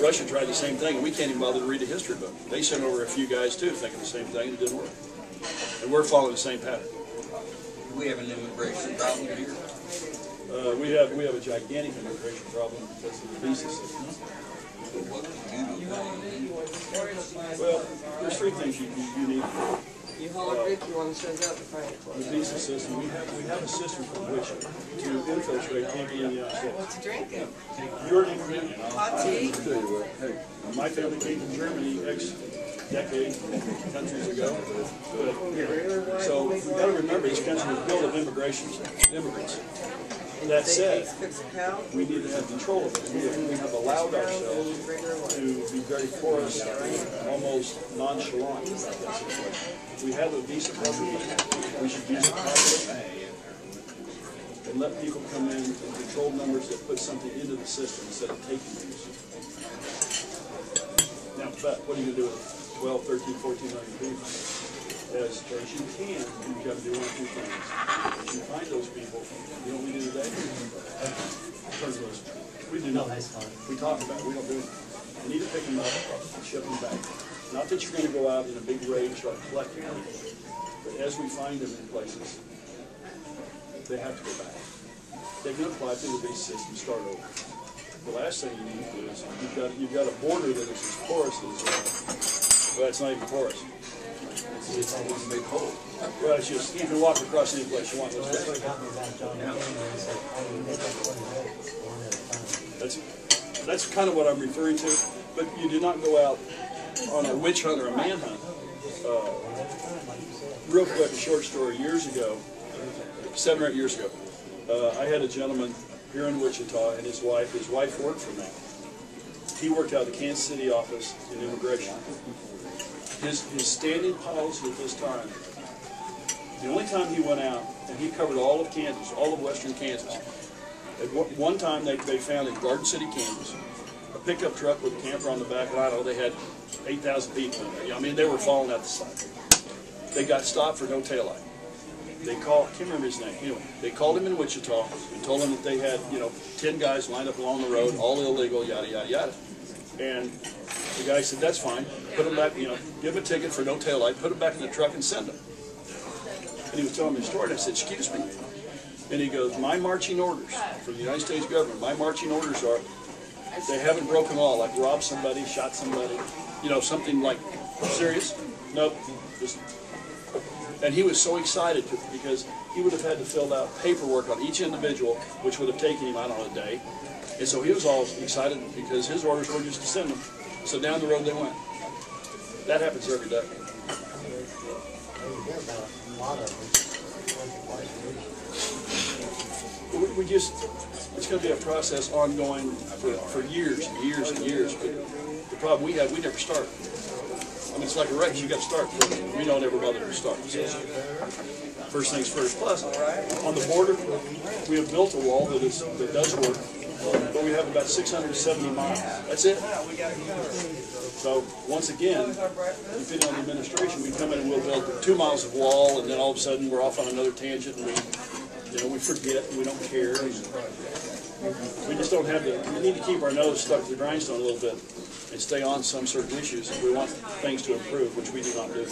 Russia tried the same thing, and we can't even bother to read a history book. They sent over a few guys too, thinking the same thing, and it didn't work. And we're following the same pattern. We have an immigration problem here. We have a gigantic immigration problem because of the visa system. What can you do? Well, there's three things you need. You holler Rick, you want to show up the fight. The visa system, we have a system from which to infiltrate people in the United States. What's drinking? You're an immigrant. Hot tea? I'll tell you what, hey, my family came from Germany decade, countries ago. So we've got to remember this country was built of immigrants. That said, we need to have control of it. We have allowed ourselves to be very porous, almost nonchalant about that situation. We have a visa program. We should use it properly and let people come in controlled numbers that put something into the system instead of taking things. Now, but what are you going to do with 12, 13, 14 million people? As you can, you've got to do one of two things. If you find those people, you know what we do today? Turn those. We do nothing. We talk about it. We don't do it. You need to pick them up and ship them back. Not that you're going to go out in a big raid and start collecting them, but as we find them in places, they have to go back. They can apply through the visa system, start over. The last thing you need to do is you've got a border that is as porous as well, it's not even porous. It's a big hole. Well, it's just, you can walk across any place you want. That's kind of what I'm referring to. But you do not go out on a witch hunt or a manhunt. Real quick, a short story. Years ago, 7 or 8 years ago, I had a gentleman here in Wichita and his wife. His wife worked for me. He worked out of the Kansas City office in immigration. His standing policy at this time, the only time he went out, and he covered all of Kansas, all of western Kansas. At one time they found in Garden City, Kansas, a pickup truck with a camper on the back, and I don't know, they had 8,000 people in there. I mean, they were falling out the side. They got stopped for no taillight. They called, I can't remember his name, anyway, they called him in Wichita and told him that they had, 10 guys lined up along the road, all illegal, yada, yada, yada. And the guy said, that's fine, put them back, give them a ticket for no taillight, put them back in the truck and send them. And he was telling me a story, and I said, excuse me. And he goes, my marching orders from the United States government, my marching orders are, they haven't broken law, like robbed somebody, shot somebody, something like serious. Nope. And he was so excited because he would have had to fill out paperwork on each individual, which would have taken him, I don't know, a day. And so he was all excited because his orders were just to send them. So down the road they went. That happens every day. It's going to be a process ongoing for years and years and years. But the problem we have, we never start. I mean, it's like a race, you got to start. We don't ever bother to start. So first things first. Plus, on the border, we have built a wall that does work. But we have about 670 miles. That's it. So once again, depending on the administration, we come in and we'll build 2 miles of wall, and then all of a sudden we're off on another tangent, and we forget, and we don't care. We just don't have we need to keep our nose stuck to the grindstone a little bit and stay on some certain issues if we want things to improve, which we do not do.